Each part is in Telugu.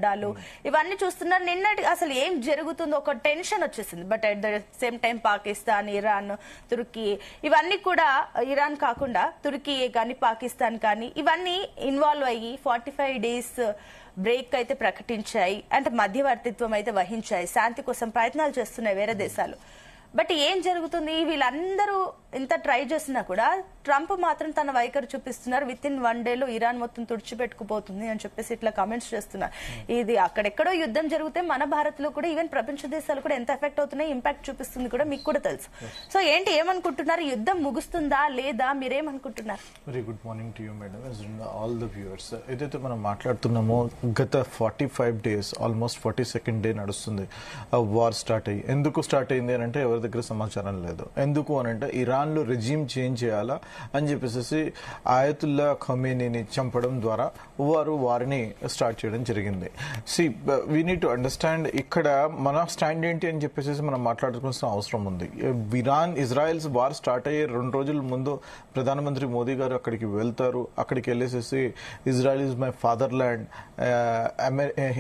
పడ్డాలు ఇవన్నీ చూస్తున్నారు. నిన్నటి అసలు ఏం జరుగుతుందో ఒక టెన్షన్ వచ్చేసింది. But at the same time Pakistan, Iran, Turkey ఇవన్నీ కూడా, ఇరాన్ కాకుండా తుర్కీ కానీ పాకిస్తాన్ కానీ ఇవన్నీ ఇన్వాల్వ్ అయ్యి 45 days బ్రేక్ అయితే ప్రకటించాయి. అంటే మధ్యవర్తిత్వం అయితే వహించాయి. శాంతి కోసం ప్రయత్నాలు చేస్తున్నాయి వేరే దేశాలు. బట్ ఏం జరుగుతుంది? వీళ్ళందరూ ఇంత ట్రై చేసినా కూడా ట్రంప్ మాత్రం తన వైఖరి చూపిస్తున్నారు. విత్ ఇన్ 1 day ఇరాన్ మొత్తం తుడిచిపెట్టుకుపోతుంది అని చెప్పేసి ఇట్లా కామెంట్స్ చేస్తున్నారు. ఇది అక్కడెక్కడో యుద్ధం జరిగితే మన భారత్ లో కూడా ఈవెన్ ప్రపంచ దేశాలు కూడా ఎంత ఎఫెక్ట్ అవుతున్నాయి, ఇంపాక్ట్ చూపిస్తుంది కూడా మీకు కూడా తెలుసు. సో ఏంటి, ఏమనుకుంటున్నారు? యుద్ధం ముగుస్తుందా లేదా? మీరేమనుకుంటున్నారు? Very good morning to you madam, all the viewers. ఏదైతే మనం మాట్లాడుతున్నామో గత 45 days, ఆల్మోస్ట్ 42nd day నడుస్తుంది వార్ స్టార్ట్ అయ్యి. ఎందుకు స్టార్ట్ అయింది అని అంటే ఎవరి దగ్గర సమాచారం లేదు. ఎందుకు అని అంటే ఇరాన్ లో రెజ్యూమ్ చేంజ్ చేయాలా అని చెప్పేసి ఆయతుల్లా ఖమేనీని చంపడం ద్వారా వారిని స్టార్ట్ చేయడం జరిగింది. C we need to understand ఇక్కడ మన స్టాండ్ ఏంటి అని చెప్పేసి మనం మాట్లాడుకోవాల్సిన అవసరం ఉంది. ఇజ్రాయెల్స్ వార్ స్టార్ట్ అయ్యే 2 రోజుల ముందు ప్రధానమంత్రి మోదీ గారు అక్కడికి వెళ్తారు. అక్కడికి వెళ్ళేసేసి Israel is my father land,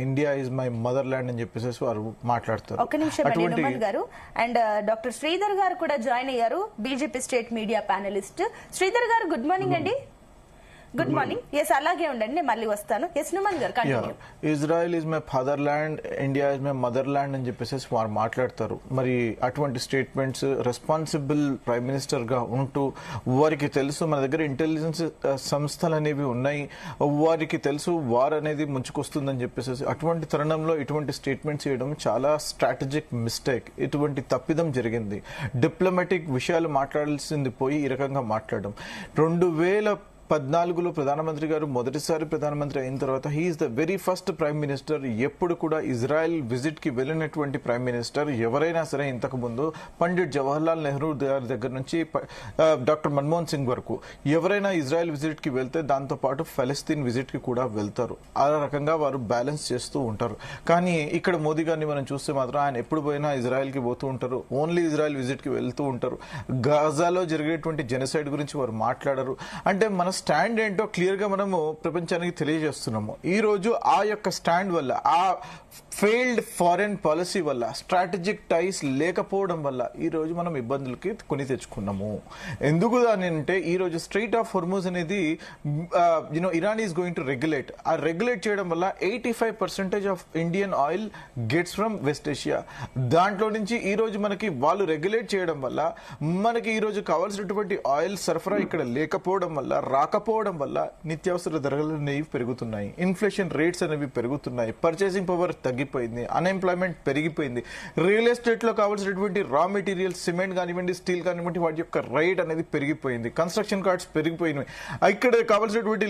India is my mother land అని చెప్పేసి వారు మాట్లాడతారు. ఒక్క నిమిషం గారు. అండ్ డాక్టర్ శ్రీధర్ గారు కూడా జాయిన్ అయ్యారు, BJP state media panellist. Sridhar గారు గుడ్ మార్నింగ్ అండి. Good morning. ఎస్, అలాగే ఉండండి, నేను మళ్ళీ వస్తాను. ఎస్ నుమన్ గారు continue. Israel is my father land, India is my mother land అని చెప్పేసి వారు మాట్లాడతారు. మరి అటువంటి స్టేట్మెంట్స్ రెస్పాన్సిబుల్ ప్రైమ్ మినిస్టర్ గా ఉంటూ వారికి తెలుసు మన దగ్గర ఇంటెలిజెన్స్ సంస్థలు అనేవి ఉన్నాయి, వారికి తెలుసు వార్ అనేది ముంచుకొస్తుందని చెప్పేసి అటువంటి తరుణంలో ఇటువంటి స్టేట్మెంట్స్ చేయడం చాలా స్ట్రాటజిక్ మిస్టేక్. ఇటువంటి తప్పిదం జరిగింది. డిప్లొమాటిక్ విషయాలు మాట్లాడాల్సింది పోయి ఈ రకంగా మాట్లాడడం. 2014లో ప్రధానమంత్రి గారు మొదటిసారి ప్రధానమంత్రి అయిన తర్వాత he is the very first prime minister. ఎప్పుడు కూడా ఇజ్రాయెల్ విజిట్ కి వెళ్ళినటువంటి ప్రైమ్ మినిస్టర్ ఎవరైనా సరే ఇంతకు ముందు పండిట్ జవహర్లాల్ నెహ్రూ గారి దగ్గర నుంచి డాక్టర్ మన్మోహన్ సింగ్ వరకు ఎవరైనా ఇజ్రాయెల్ విజిట్ కి వెళ్తే దాంతో పాటు ఫలస్తీన్ విజిట్ కి కూడా వెళ్తారు. ఆ రకంగా వారు బ్యాలెన్స్ చేస్తూ ఉంటారు. కానీ ఇక్కడ మోదీ గారిని మనం చూస్తే మాత్రం ఆయన ఎప్పుడు పోయినా ఇజ్రాయెల్ కి పోతూ ఉంటారు, ఓన్లీ ఇజ్రాయెల్ విజిట్ కి వెళ్తూ ఉంటారు. గాజాలో జరిగేటువంటి జెనోసైడ్ గురించి వారు మాట్లాడరు. అంటే మన స్టాండ్ ఏంటో క్లియర్ గా మనము ప్రపంచానికి తెలియజేస్తున్నాము. ఈ రోజు ఆ యొక్క స్టాండ్ వల్ల, ఆ ఫెయిల్డ్ ఫారెన్ పాలసీ వల్ల, స్ట్రాటజిక్ టైస్ లేకపోవడం వల్ల ఈ రోజు మనం ఇబ్బందులకి కొని తెచ్చుకున్నాము. ఎందుకు అని అంటే ఈ రోజు స్ట్రైట్ ఆఫ్ హోర్ముజ్ అనేది Iran is going to regulate. ఆ రెగ్యులేట్ చేయడం వల్ల 85% of Indian oil gets from west Asia. దాంట్లో నుంచి ఈ రోజు మనకి వాళ్ళు రెగ్యులేట్ చేయడం వల్ల మనకి ఈ రోజు కావాల్సినటువంటి ఆయిల్ సరఫరా ఇక్కడ లేకపోవడం వల్ల, రాకపోవడం వల్ల నిత్యావసర ధరలు అనేవి పెరుగుతున్నాయి, ఇన్ఫ్లేషన్ రేట్స్ అనేవి పెరుగుతున్నాయి, పర్చేసింగ్ పవర్ తగ్గిపోయింది, అన్ఎంప్లాయ్మెంట్ పెరిగిపోయింది, రియల్ ఎస్టేట్ లో కావాల్సినటువంటి రా మెటీరియల్స్ సిమెంట్ కానివ్వండి, స్టీల్ కానివ్వండి, వాటి యొక్క రేట్ అనేది పెరిగిపోయింది, కన్స్ట్రక్షన్ కాస్ట్ పెరిగిపోయినాయి. ఇక్కడ కావాల్సినటువంటి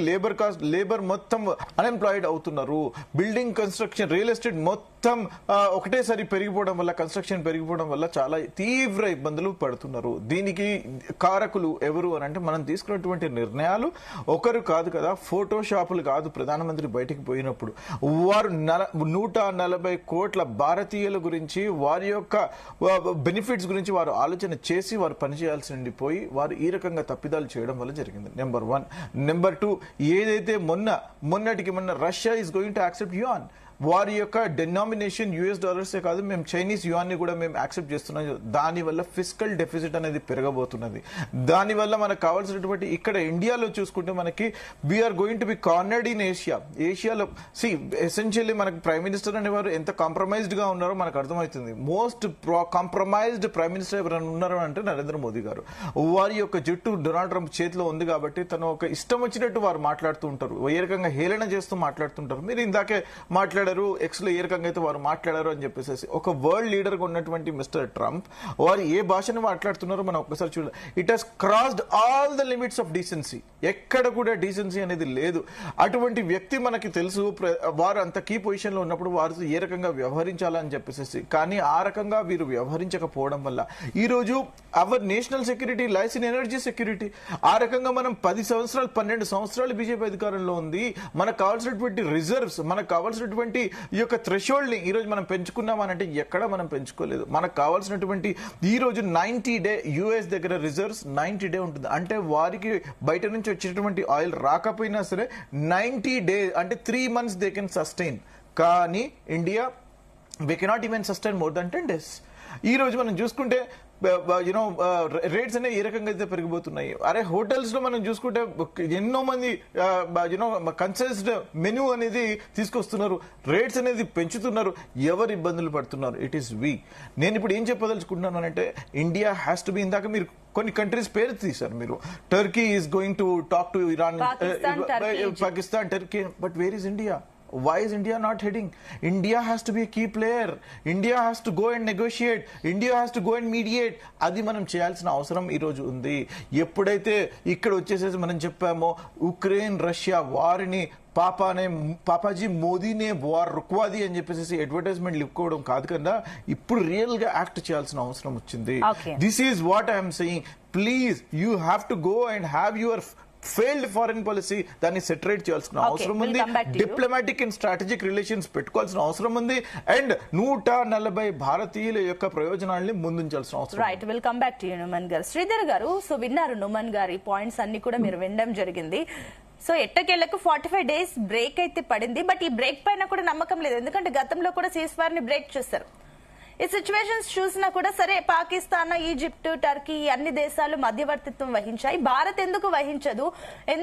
లేబర్ మొత్తం అన్ఎంప్లాయిడ్ అవుతున్నారు. బిల్డింగ్ కన్స్ట్రక్షన్, రియల్ ఎస్టేట్ మొత్తం ఒకటేసారి పెరిగిపోవడం వల్ల, కన్స్ట్రక్షన్ పెరిగిపోవడం వల్ల చాలా తీవ్ర ఇబ్బందులు పడుతున్నారు. దీనికి కారకులు ఎవరు అని అంటే మనం తీసుకున్నటువంటి నిర్ణయాలు ఒకరు కాదు కదా, ఫోటోషాపులు కాదు. ప్రధానమంత్రి బయటికి పోయినప్పుడు వారు 140 కోట్ల భారతీయుల గురించి, వారి యొక్క బెనిఫిట్స్ గురించి వారు ఆలోచన చేసి వారు పనిచేయాల్సి పోయి వారు ఈ రకంగా తప్పిదాలు చేయడం వల్ల జరిగింది. నెంబర్ 1. నెంబర్ 2, ఏదైతే మొన్నటికి Russia is going to accept yuan. వారి యొక్క డెనామినేషన్ యుఎస్ డాలర్సే కాదు, మేము చైనీస్ యువాన్ ని కూడా మేము యాక్సెప్ట్ చేస్తున్నాం. దానివల్ల ఫిస్కల్ డెఫిసిట్ అనేది పెరగబోతున్నది. దానివల్ల మనకు కావాల్సినటువంటి ఇక్కడ ఇండియాలో చూసుకుంటే మనకి we are going to be cornered in ఏషియాలో ఎసెన్షియల్లీ మనకు ప్రైమ్ మినిస్టర్ అనేవారు ఎంత కాంప్రమైజ్డ్ గా ఉన్నారో మనకు అర్థమవుతుంది. మోస్ట్ కాంప్రమైజ్డ్ ప్రైమ్ మినిస్టర్ ఎవరైనా ఉన్నారు అంటే నరేంద్ర మోదీ గారు. వారి యొక్క జట్టు డొనాల్డ్ ట్రంప్ చేతిలో ఉంది కాబట్టి తను ఒక ఇష్టం వచ్చినట్టు వారు మాట్లాడుతూ ఉంటారు, ఏ రకంగా హేళన చేస్తూ మాట్లాడుతుంటారు. మీరు ఇందాకే మాట్లాడారు ఎక్స్ లో ఏ రకంగా అయితే వారు మాట్లాడారు అని చెప్పేసి. ఒక వరల్డ్ లీడర్ గా ఉన్నటువంటి మిస్టర్ ట్రంప్ వారు ఏ భాషను మాట్లాడుతున్నారో మనం ఒక్కసారి చూడాలి. It has crossed all the limits of decency. ఎక్కడ కూడా డీసెన్సీ అనేది లేదు. అటువంటి వ్యక్తి మనకి తెలుసు. వారు అంత కీ పొజిషన్ లో ఉన్నప్పుడు వారు ఏ రకంగా వ్యవహరించాలని చెప్పేసి, కానీ ఆ రకంగా వీరు వ్యవహరించకపోవడం వల్ల ఈ రోజు our national security lies in energy security. ఆ రకంగా మనం 10 సంవత్సరాలు 12 సంవత్సరాలు బీజేపీ అధికారంలో ఉంది. మనకు కావాల్సినటువంటి రిజర్వ్స్, మనకు కావాల్సినటువంటి ఈ యొక్క థ్రెషోల్డ్ ని ఈ రోజు మనం పెంచుకున్నామనంటే ఎక్కడ మనం పెంచుకోలేదు. మనకు కావాల్సినటువంటి ఈ రోజు 90 డే యుఎస్ దగ్గర రిజర్వ్స్ 90 డే ఉంటుంది. అంటే వారికి బయట నుంచి వచ్చేటువంటి ఆయిల్ రాకపోయినా సరే 90 డే అంటే 3 months దే కెన్ సస్టైన్. కానీ India we cannot even sustain more than 10 days. ఈ రోజు మనం చూసుకుంటే యూనో రేట్స్ అనేవి ఏ రకంగా అయితే పెరిగిపోతున్నాయి. అరే హోటల్స్ లో మనం చూసుకుంటే ఎన్నో మంది యూనో కన్సెస్డ్ మెనూ అనేది తీసుకొస్తున్నారు, రేట్స్ అనేది పెంచుతున్నారు. ఎవరు ఇబ్బందులు పడుతున్నారు? ఇట్ ఈస్ వి. నేను ఇప్పుడు ఏం చెప్పదలుచుకుంటున్నాను అంటే ఇండియా హ్యాస్ టు బి, ఇందాక మీరు కొన్ని కంట్రీస్ పేరు తీశారు మీరు, Turkey is going to talk to Iran, Pakistan, Turkey, but where is India? Why is India not heading? India has to be a key player. India has to go and negotiate. India has to go and mediate. అది మనం చేయాల్సిన అవసరం ఈ రోజు ఉంది. ఎప్పుడైతే ఇక్కడ వచ్చేసేసి మనం చెప్పామో ఉక్రెయిన్ రష్యా వారిని పాపాజీ మోదీనే వార్ రుక్వాది అని చెప్పేసి అడ్వర్టైజ్మెంట్ ఇవ్వడం కాదు కదా, ఇప్పుడు రియల్ గా యాక్ట్ చేయాల్సిన అవసరం వచ్చింది. This is what I'm saying. Please you have to go and have your failed foreign policy, దాన్ని సెటరేట్ చేయాల్సిన అవసరం ఉంది. డిప్లొమాటిక్ అండ్ స్ట్రాటజిక్ రిలేషన్స్ పెట్టుకోవాల్సిన అవసరం ఉంది. అండ్ 140 భారతీయుల యొక్క ప్రయోజనాల్ని ముందుంచాల్సిన అవసరం. Right, will come back to you Numan garu. Sridhar గారు, సో విన్నారు నుమన్ గారి పాయింట్స్ అన్ని కూడా మీరు వినడం జరిగింది. సో ఎట్టకేళ్లకు 45 డేస్ బ్రేక్ అయితే పడింది, బట్ ఈ బ్రేక్ పైన కూడా నమ్మకం లేదు. ఎందుకంటే గతంలో కూడా సీజ్ ఫైర్ ని బ్రేక్ చేశారు. ఈ సిచ్యువేషన్స్ చూసినా కూడా సరే పాకిస్తాన్, ఈజిప్ట్, టర్కీ అన్ని దేశాలు మధ్యవర్తిత్వం వహించాయి. భారత్ ఎందుకు వహించదు?